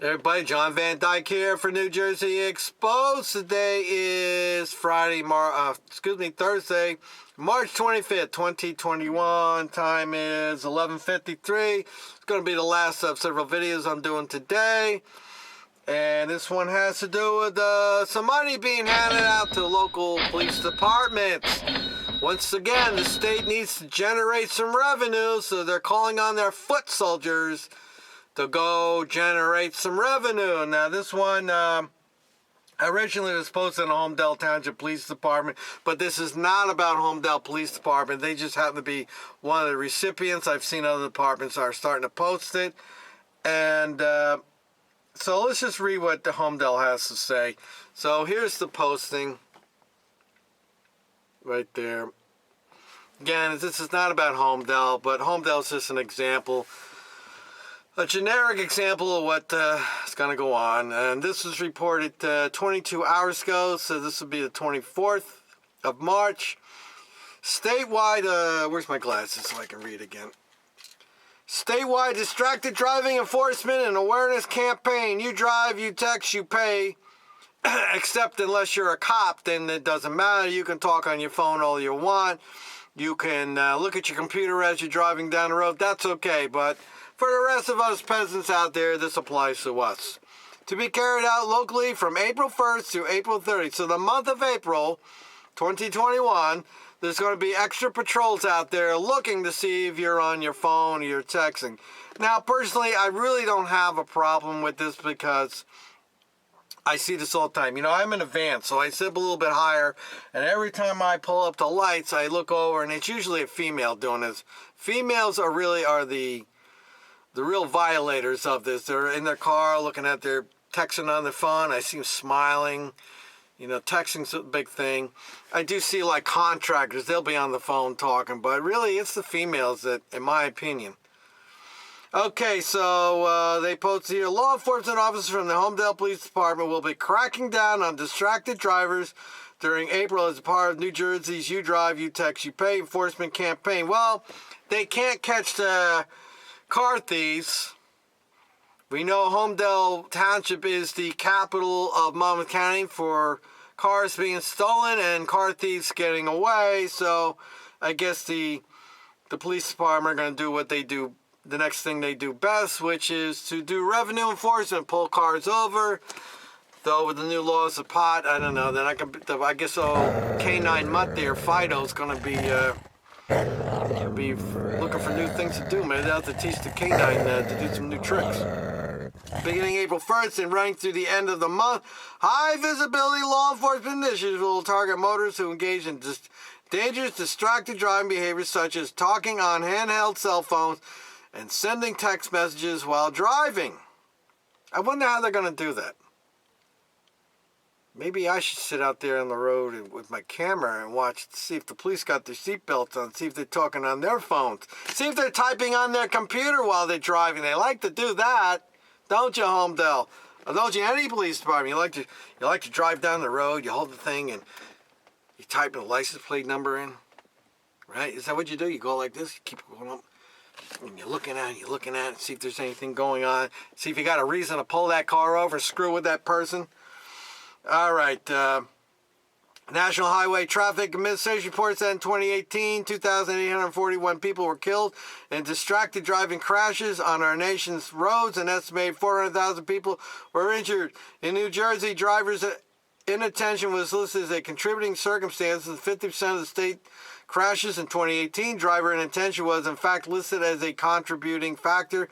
Everybody, John Van Dyke here for New Jersey Exposed. Today is Thursday, March 25th, 2021. Time is 11:53. It's going to be the last of several videos I'm doing today. And this one has to do with some money being handed out to local police departments. Once again, the state needs to generate some revenue, so they're calling on their foot soldiers to go generate some revenue. Now, this one originally was posted in the Homedale Township Police Department, but this is not about Homedale Police Department. They just happen to be one of the recipients. I've seen other departments are starting to post it. And so let's just read what the Homedale has to say. So here's the posting right there. Again, this is not about Homedale, but Homedale is just an example. A generic example of what is going to go on. And this was reported 22 hours ago, so this will be the 24th of March. Statewide, where's my glasses so I can read again? Statewide distracted driving enforcement and awareness campaign. You drive, you text, you pay. Except unless you're a cop, then it doesn't matter. You can talk on your phone all you want. You can look at your computer as you're driving down the road. That's okay, but for the rest of us peasants out there, this applies to us. To be carried out locally from April 1st to April 30th. So the month of April 2021, there's going to be extra patrols out there looking to see if you're on your phone or you're texting. Now, personally, I really don't have a problem with this because I see this all the time. You know, I'm in a van, so I sit a little bit higher, and every time I pull up the lights, I look over, and it's usually a female doing this. Females are the real violators of this. They're in their car looking at their texting on their phone. I see them smiling. You know, texting's a big thing. I do see like contractors, they'll be on the phone talking, but really it's the females that, in my opinion. Okay, so they posted here, law enforcement officers from the Homedale Police Department will be cracking down on distracted drivers during April as a part of New Jersey's You Drive, You Text, You Pay enforcement campaign. Well, they can't catch the car thieves. We know Homedale Township is the capital of Monmouth County for cars being stolen and car thieves getting away. So I guess the police department are going to do what they do, the next thing they do best, which is to do revenue enforcement, pull cars over. Though with the new laws of pot, I don't know. Then I guess K9 Mutt there, Fido's going to be looking for new things to do. Maybe they'll have to teach the K9 to do some new tricks. Beginning April 1st and running through the end of the month, high visibility law enforcement initiatives will target motorists who engage in dangerous, distracted driving behaviors such as talking on handheld cell phones and sending text messages while driving. I wonder how they're going to do that. Maybe I should sit out there on the road with my camera and watch, see if the police got their seatbelts on, see if they're talking on their phones, see if they're typing on their computer while they're driving. They like to do that, don't you, Homedale? Or don't you, any police department? You like to drive down the road, you hold the thing and you type the license plate number in, right? Is that what you do? You go like this, you keep going up, and you're looking at it, see if there's anything going on, see if you got a reason to pull that car over, screw with that person. All right, National Highway Traffic Administration reports that in 2018, 2,841 people were killed in distracted driving crashes on our nation's roads. An estimated 400,000 people were injured. In New Jersey, drivers' inattention was listed as a contributing circumstance in 50% of the state crashes in 2018. Driver inattention was, in fact, listed as a contributing factor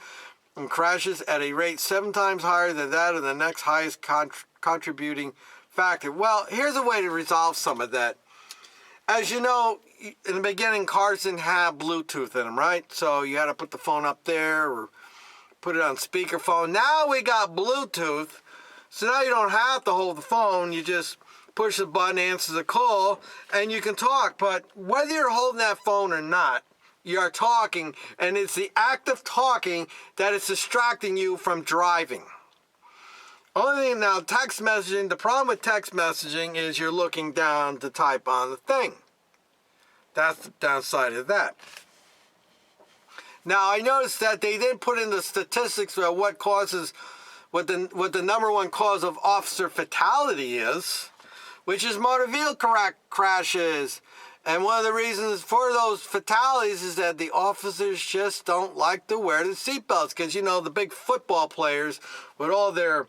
in crashes at a rate 7 times higher than that of the next highest contributing factor. Well, here's a way to resolve some of that. As you know, in the beginning, cars didn't have Bluetooth in them, right? So you had to put the phone up there or put it on speakerphone. Now we got Bluetooth, so now you don't have to hold the phone. You just push the button, answer the call, and you can talk. But whether you're holding that phone or not, you are talking, and it's the act of talking that is distracting you from driving. Only thing now, text messaging, the problem with text messaging is you're looking down to type on the thing. That's the downside of that. Now, I noticed that they didn't put in the statistics about what causes what the number one cause of officer fatality is, which is motor vehicle crashes. And one of the reasons for those fatalities is that the officers just don't like to wear the seatbelts. Because, you know, the big football players with all their,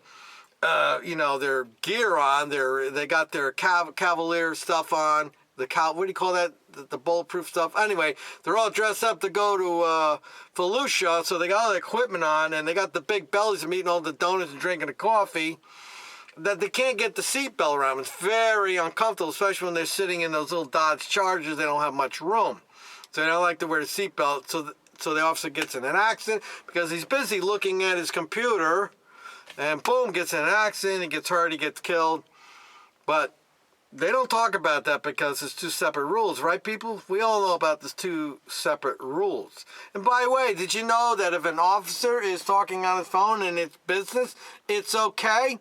their gear on, they got their Cavalier stuff on, what do you call that? The bulletproof stuff. Anyway, they're all dressed up to go to Fallujah, so they got all the equipment on, and they got the big bellies of eating all the donuts and drinking the coffee, that they can't get the seatbelt around. It's very uncomfortable, especially when they're sitting in those little Dodge Chargers. They don't have much room. So they don't like to wear the seatbelt. So the officer gets in an accident because he's busy looking at his computer, and boom, gets in an accident, he gets hurt, he gets killed. But they don't talk about that because it's two separate rules, right, people? We all know about these two separate rules. And by the way, did you know that if an officer is talking on his phone and it's business, it's okay?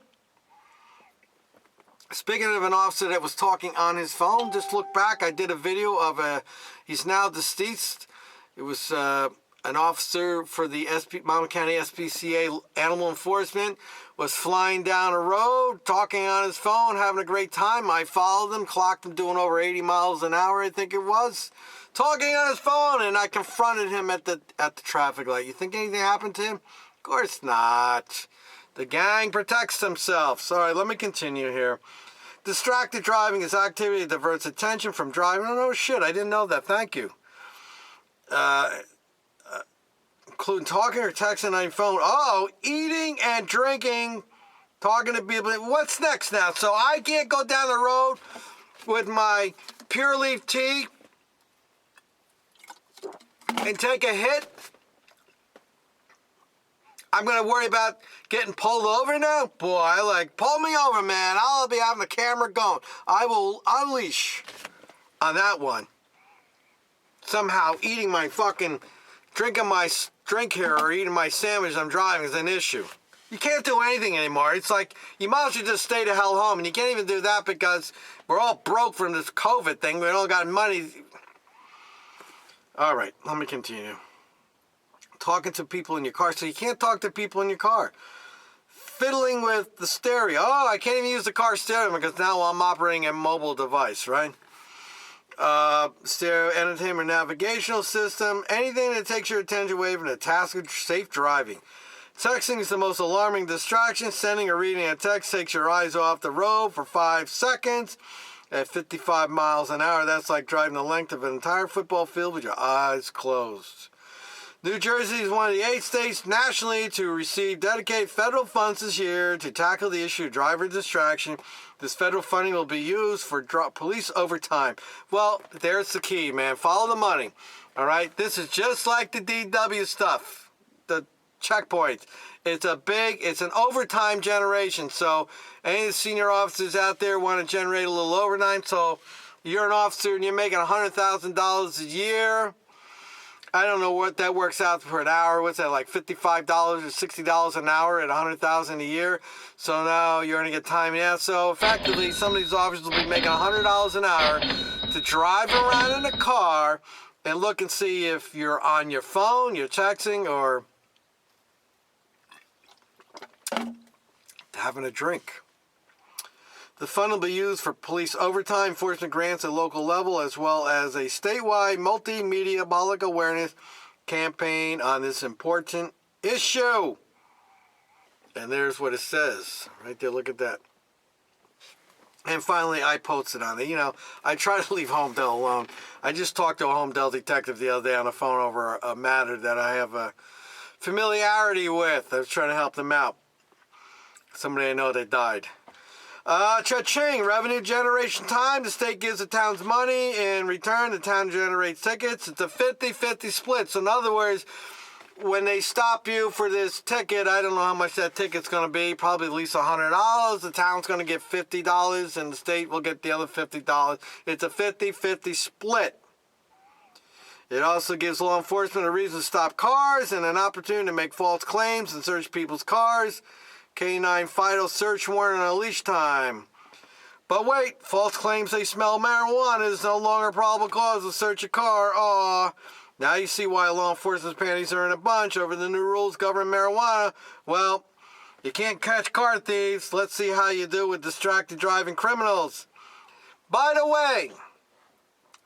Speaking of an officer that was talking on his phone, just look back. I did a video of he's now deceased. It was an officer for the Montgomery County SPCA Animal Enforcement, was flying down a road, talking on his phone, having a great time. I followed him, clocked him doing over 80 miles an hour, I think it was, talking on his phone, and I confronted him at the traffic light. You think anything happened to him? Of course not. The gang protects themselves. All right, let me continue here. Distracted driving is activity that diverts attention from driving. Oh, no shit, I didn't know that. Thank you. Including talking or texting on your phone. Oh, eating and drinking, talking to people. What's next now? So I can't go down the road with my Pure Leaf tea and take a hit? I'm going to worry about getting pulled over now? Boy, pull me over, man. I'll be having the camera going. I will unleash on that one. Somehow eating my drinking my drink here or eating my sandwich I'm driving is an issue. You can't do anything anymore. It's like, you might as well just stay the hell home. And you can't even do that because we're all broke from this COVID thing. We don't got money. All right, let me continue. Talking to people in your car. So you can't talk to people in your car. Fiddling with the stereo. Oh, I can't even use the car stereo because now I'm operating a mobile device, right? Stereo, entertainment, navigational system. Anything that takes your attention away from the task of safe driving. Texting is the most alarming distraction. Sending or reading a text takes your eyes off the road for 5 seconds. At 55 miles an hour, that's like driving the length of an entire football field with your eyes closed. New Jersey is one of the 8 states nationally to receive dedicated federal funds this year to tackle the issue of driver distraction. This federal funding will be used for police overtime. Well, there's the key, man. Follow the money. All right? This is just like the DW stuff, the checkpoints. It's an overtime generation. So any of the senior officers out there want to generate a little overtime. So you're an officer and you're making $100,000 a year. I don't know what that works out for an hour. What's that, like $55 or $60 an hour at $100,000 a year? So now you're going to get time. Yeah, so effectively, some of these officers will be making $100 an hour to drive around in a car and look and see if you're on your phone, you're texting, or having a drink. The fund will be used for police overtime, enforcement grants at local level, as well as a statewide multimedia public awareness campaign on this important issue. And there's what it says right there. Look at that. And finally, I posted on it. You know, I try to leave Homedale alone. I just talked to a Homedale detective the other day on the phone over a matter that I have a familiarity with. I was trying to help them out. Somebody I know that died. CHA-CHING, revenue generation time. The state gives the towns money. In return, the town generates tickets. It's a 50-50 split. So in other words, when they stop you for this ticket, I don't know how much that ticket's going to be. Probably at least $100. The town's going to get $50, and the state will get the other $50. It's a 50-50 split. It also gives law enforcement a reason to stop cars and an opportunity to make false claims and search people's cars. K9 Fido search warrant on leash time. But wait, false claims they smell marijuana is no longer a probable cause to search a car. Aw. Now you see why law enforcement's panties are in a bunch over the new rules governing marijuana. Well, You can't catch car thieves. Let's see how you do with distracted driving criminals. By the way,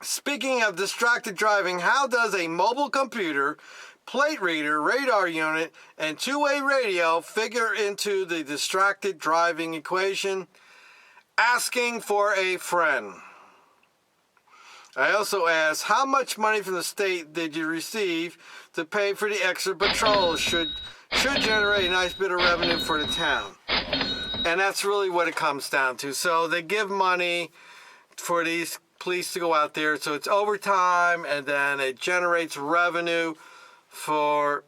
speaking of distracted driving, how does a mobile computer, plate reader, radar unit, and two-way radio figure into the distracted driving equation? Asking for a friend. I also asked, how much money from the state did you receive to pay for the extra patrols? Should generate a nice bit of revenue for the town. And that's really what it comes down to. So they give money for these police to go out there, so it's overtime, and then it generates revenue for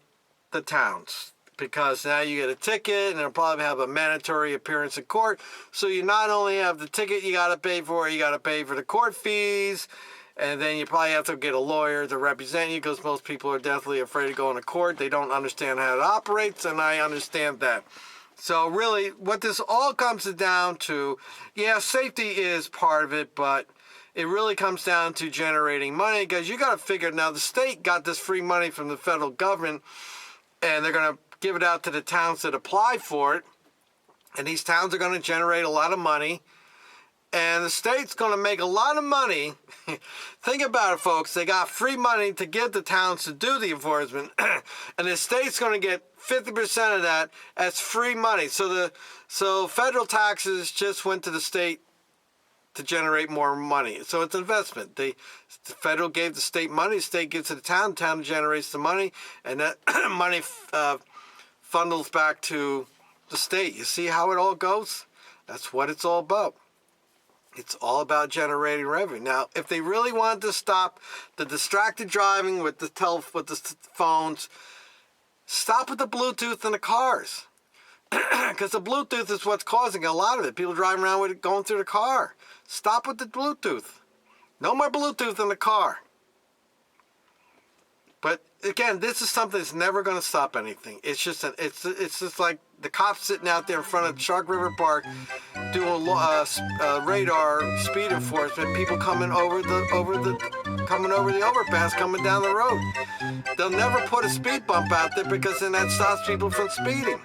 the towns, because now you get a ticket and it'll probably have a mandatory appearance in court. So you not only have the ticket you got to pay for, you got to pay for the court fees, and then you probably have to get a lawyer to represent you, because most people are definitely afraid of going to court. They don't understand how it operates, and I understand that. So really, what this all comes down to, yeah, safety is part of it, but it really comes down to generating money, because you got to figure, now the state got this free money from the federal government, and they're going to give it out to the towns that apply for it, and these towns are going to generate a lot of money, and the state's going to make a lot of money. Think about it, folks. They got free money to give the towns to do the enforcement, and the state's going to get 50% of that as free money. So federal taxes just went to the state to generate more money. So it's an investment. The federal gave the state money, the state gives to the town generates the money, and that money funnels back to the state. You see how it all goes? That's what it's all about. It's all about generating revenue. Now, if they really wanted to stop the distracted driving with the phones, stop with the Bluetooth in the cars. Because the Bluetooth is what's causing a lot of it. People driving around with it going through the car. Stop with the Bluetooth. No more Bluetooth in the car. But again, this is something that's never going to stop anything. It's just like the cops sitting out there in front of Shark River Park doing radar speed enforcement. People coming over the overpass, coming down the road. They'll never put a speed bump out there, because then that stops people from speeding.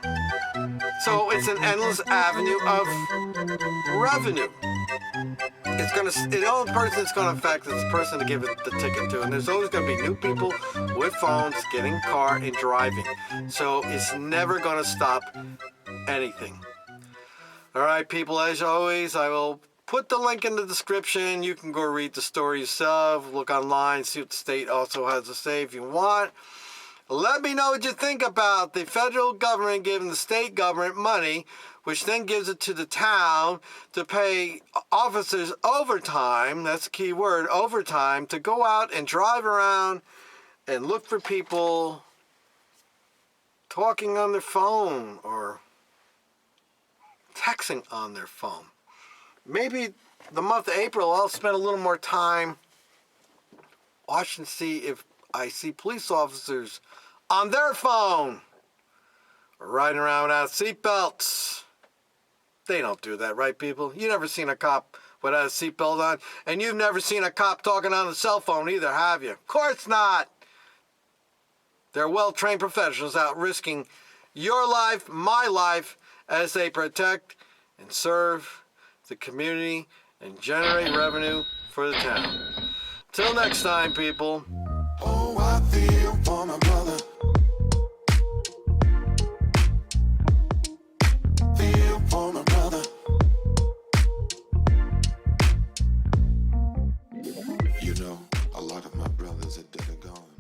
So it's an endless avenue of revenue. The only person it's going to affect is the person to give it the ticket to. And there's always going to be new people with phones getting in car and driving. So it's never going to stop anything. All right, people, as always, I will put the link in the description. You can go read the story yourself, look online, see what the state also has to say if you want. Let me know what you think about the federal government giving the state government money, which then gives it to the town to pay officers overtime, that's the key word, overtime, to go out and drive around and look for people talking on their phone or texting on their phone. Maybe the month of April, I'll spend a little more time watching to see if I see police officers on their phone or riding around without seatbelts. They don't do that, right, people? You never seen a cop without a seatbelt on, and you've never seen a cop talking on the cell phone either, have you? Of course not. They're well-trained professionals out risking your life, my life, as they protect and serve the community and generate revenue for the town. Till next time, people. Oh, I feel for my brother. Feel for my brother. You know, a lot of my brothers are dead and gone.